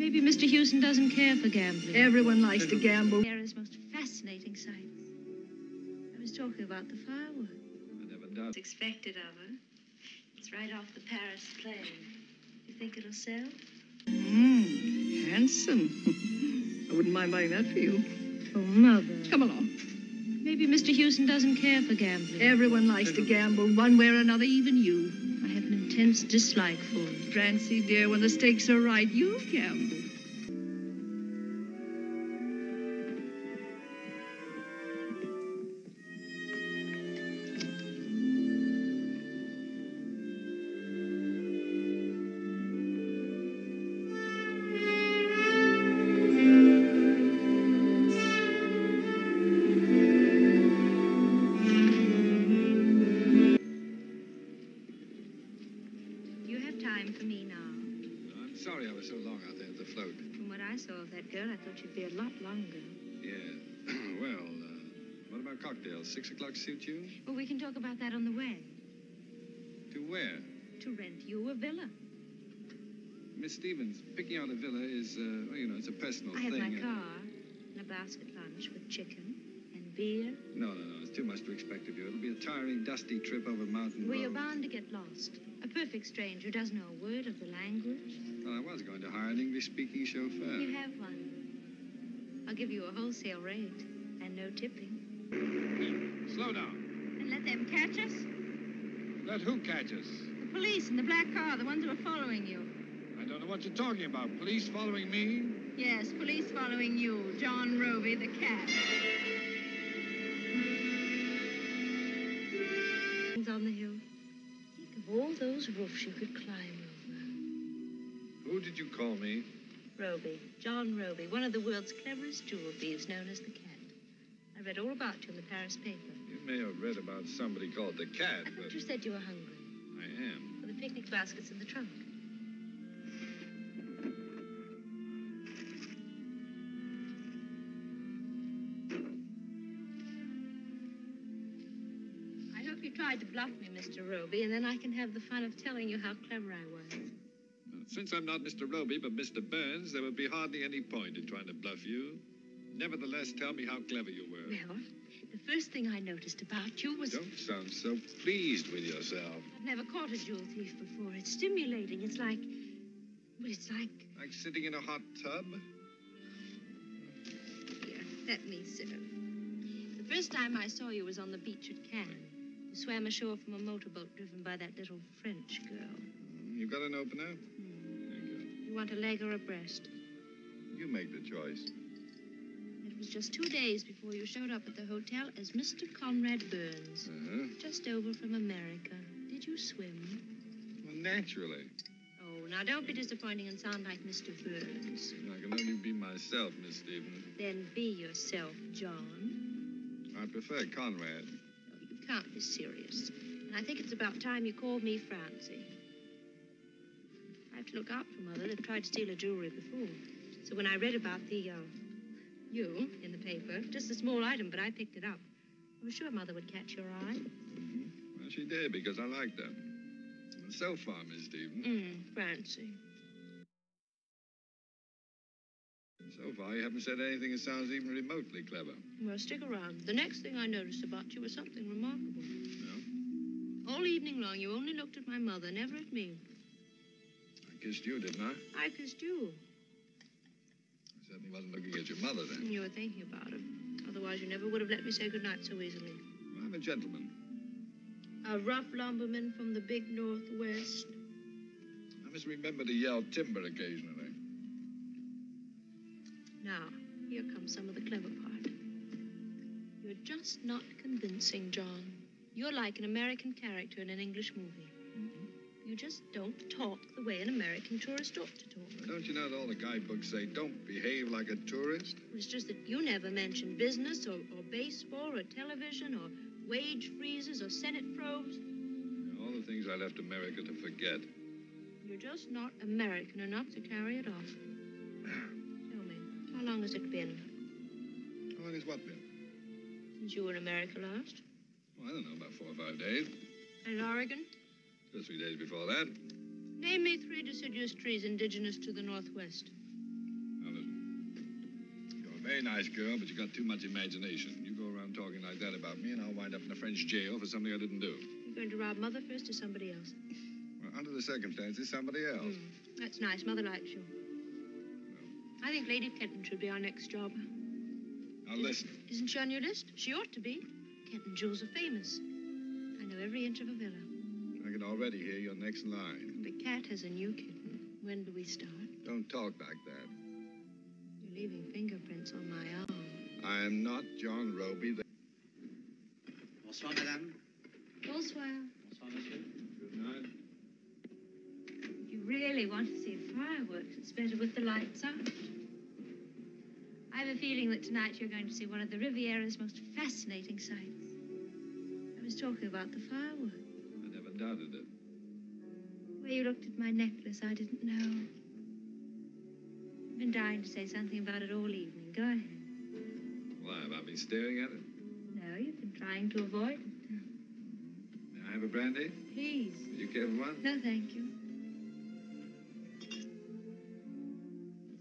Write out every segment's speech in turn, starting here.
Maybe Mr. Houston doesn't care for gambling. Everyone likes to gamble. Paris' most fascinating sights. I was talking about the firework. I never done. It's expected of her. It's right off the Paris plane. You think it'll sell? Handsome. I wouldn't mind buying that for you. Oh, Mother. Come along. Maybe Mr. Houston doesn't care for gambling. Everyone likes to gamble, one way or another, even you. I have an intense dislike for it. Francie, dear, when the stakes are right, you'll gamble. Girl, I thought you'd be a lot longer. Yeah. Well, what about cocktails? 6 o'clock suit you? Well, we can talk about that on the way. To where? To rent you a villa. Miss Stevens, picking out a villa is, well, you know, it's a personal thing. I have my car and a basket lunch with chicken and beer. No. It's too much to expect of you. It'll be a tiring, dusty trip over mountain roads. Well, you're bound to get lost. A perfect stranger who doesn't know a word of the language. Well, I was going to hire an English-speaking chauffeur. You have one. I'll give you a wholesale rate and no tipping. Hey, slow down. And let them catch us? Let who catch us? The police in the black car, the ones who are following you. I don't know what you're talking about. Police following me? Yes, police following you, John Roby, the cat. On the hill. Think of all those roofs you could climb over. Who did you call me? Roby, John Roby, one of the world's cleverest jewel thieves known as the Cat. I read all about you in the Paris paper. You may have read about somebody called the Cat, I but... thought you said you were hungry. I am. Well, the picnic basket's in the trunk. I hope you tried to bluff me, Mr. Roby, and then I can have the fun of telling you how clever I was. Since I'm not Mr. Roby, but Mr. Burns, there would be hardly any point in trying to bluff you. Nevertheless, tell me how clever you were. Well, the first thing I noticed about you was... Don't sound so pleased with yourself. I've never caught a jewel thief before. It's stimulating. It's like... Well, it's like... Like sitting in a hot tub? Here, let me serve. The first time I saw you was on the beach at Cannes. You swam ashore from a motorboat driven by that little French girl. You got an opener? You want a leg or a breast? You make the choice. It was just 2 days before you showed up at the hotel as Mr. Conrad Burns. Just over from America. Did you swim? Well, naturally. Oh, now don't be disappointing and sound like Mr. Burns. I can only be myself, Miss Stevens. Then be yourself, John. I prefer Conrad. Oh, you can't be serious. And I think it's about time you called me Francie. I have to look out for Mother. They've tried to steal her jewelry before. So when I read about the, you in the paper, just a small item, but I picked it up. I was sure Mother would catch your eye. Well, she did, because I liked her. And so far, Miss Stevens. Francie. So far, you haven't said anything that sounds even remotely clever. Well, stick around. The next thing I noticed about you was something remarkable. No? All evening long, you only looked at my mother, never at me. I kissed you, didn't I? I kissed you. I certainly wasn't looking at your mother then. You were thinking about her. Otherwise, you never would have let me say goodnight so easily. Well, I'm a gentleman. A rough lumberman from the big Northwest. I must remember to yell timber occasionally. Now, here comes some of the clever part. You're just not convincing, John. You're like an American character in an English movie. You just don't talk the way an American tourist ought to talk. Well, don't you know that all the guidebooks say don't behave like a tourist? It's just that you never mention business or baseball or television or wage freezes or Senate probes. All the things I left America to forget. You're just not American enough to carry it off. Tell me, how long has it been? How long has what been? Since you were in America last? Oh, I don't know, about 4 or 5 days. And Oregon? 2 or 3 days before that. Name me 3 deciduous trees indigenous to the Northwest. Very nice girl, but you got too much imagination. You go around talking like that about me, and I'll wind up in a French jail for something I didn't do. You're going to rob Mother first or somebody else? Well, under the circumstances, somebody else. That's nice. Mother likes you. I think Lady Kenton should be our next job. Now, listen. Isn't she on your list? She ought to be. Kenton jewels are famous. I know every inch of a villa. I can already hear your next line. The cat has a new kitten. When do we start? Don't talk like that. You're leaving fingerprints on my arm. I am not John Roby. Bonsoir, madame. Bonsoir. Bonsoir, monsieur. Good night. If you really want to see fireworks, it's better with the lights out. I have a feeling that tonight you're going to see one of the Riviera's most fascinating sights. I was talking about the fireworks. I never doubted it. The way you looked at my necklace, I didn't know. I've been dying to say something about it all evening. Go ahead. Why, have I been staring at it? No, you've been trying to avoid it. May I have a brandy? Please. Would you care for one? No, thank you.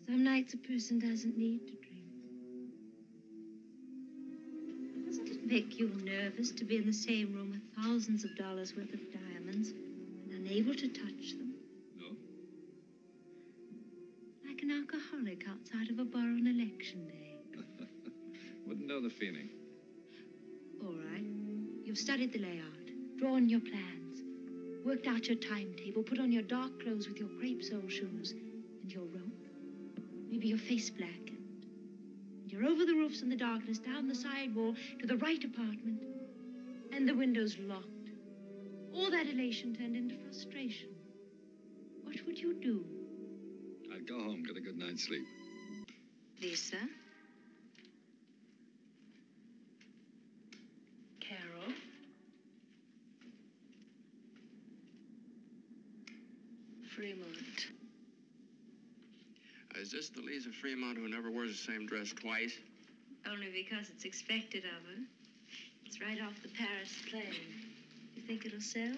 Some nights a person doesn't need to drink. Doesn't it make you nervous to be in the same room with thousands of dollars worth of diamonds and unable to touch them? No. Like an alcoholic outside of a bar on election day. Wouldn't know the feeling. All right. You've studied the layout, drawn your plans, worked out your timetable, put on your dark clothes with your crepe sole shoes and your rope. Maybe your face blackened. And you're over the roofs in the darkness, down the side wall to the right apartment, and the windows locked. All that elation turned into frustration. What would you do? I'd go home, get a good night's sleep. Lisa? Carol? Fremont. Is this the Lisa Fremont who never wears the same dress twice? Only because it's expected of her. It's right off the Paris plane. You think it'll sell?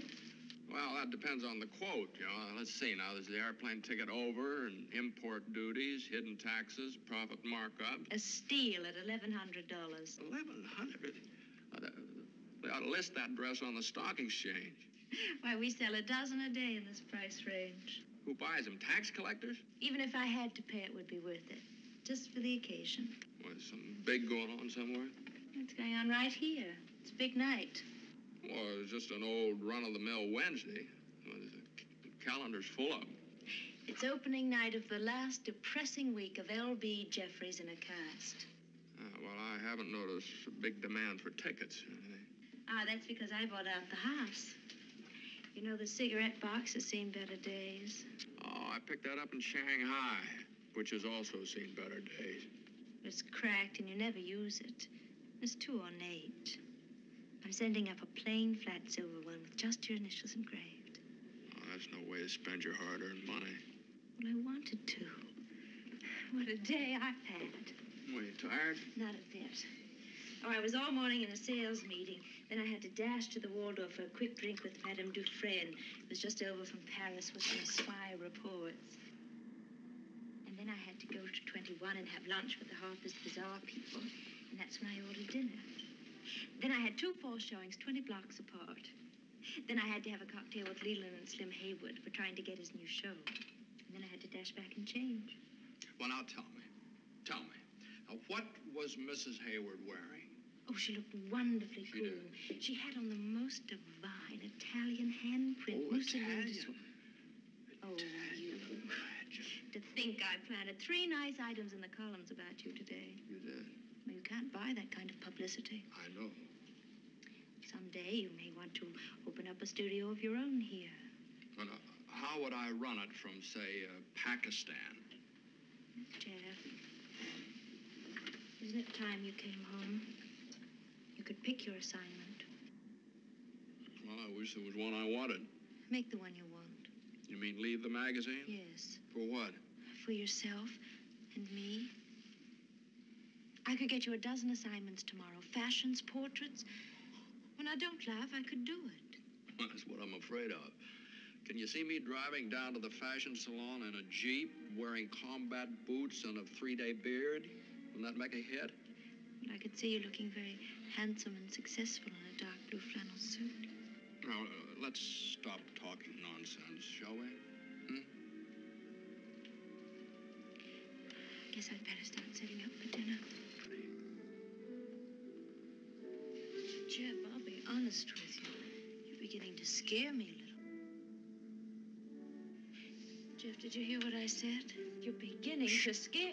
Well, that depends on the quote, you know. Let's see now. There's the airplane ticket over and import duties, hidden taxes, profit markup. A steal at $1,100. $1,100? They ought to list that dress on the stock exchange. Why, we sell a dozen a day in this price range. Who buys them? Tax collectors? Even if I had to pay, it would be worth it. Just for the occasion. Well, some big going on somewhere? It's going on right here. It's a big night. Well, it's just an old run-of-the-mill Wednesday. Well, the calendar's full of them. It's opening night of the last depressing week of L.B. Jeffries in a cast. Well, I haven't noticed a big demand for tickets. That's because I bought out the house. You know, the cigarette box has seen better days. Oh, I picked that up in Shanghai, which has also seen better days. It's cracked and you never use it. It's too ornate. I'm sending up a plain flat silver one with just your initials engraved. Oh, that's no way to spend your hard-earned money. Well, I wanted to. What a day I've had. Were you tired? Not a bit. Oh, I was all morning in a sales meeting. Then I had to dash to the Waldorf for a quick drink with Madame Dufresne, who was just over from Paris with some spy reports. And then I had to go to 21 and have lunch with the Harper's Bazaar people. And that's when I ordered dinner. Then I had 2 false showings 20 blocks apart. Then I had to have a cocktail with Leland and Slim Haywood for trying to get his new show. And then I had to dash back and change. Well, now tell me. Now, what was Mrs. Hayward wearing? Oh, she looked wonderfully cool. She had on the most divine Italian handprint. Oh, Italian? Oh, you. To think I planted 3 nice items in the columns about you today. You did? Well, you can't buy that kind of publicity. I know. Someday you may want to open up a studio of your own here. Well, now, how would I run it from, say, Pakistan? Jeff, isn't it time you came home? You could pick your assignment. Well, I wish there was one I wanted. Make the one you want. You mean leave the magazine? Yes. For what? For yourself and me. I could get you a dozen assignments tomorrow. Fashions, portraits. Well, now, don't laugh. I could do it. That's what I'm afraid of. Can you see me driving down to the fashion salon in a Jeep, wearing combat boots and a 3-day beard? Wouldn't that make a hit? But I could see you looking very handsome and successful in a dark blue flannel suit. Now, let's stop talking nonsense, shall we? Guess I'd better start setting up for dinner. Jeff, I'll be honest with you. You're beginning to scare me a little. Jeff, did you hear what I said? You're beginning to scare...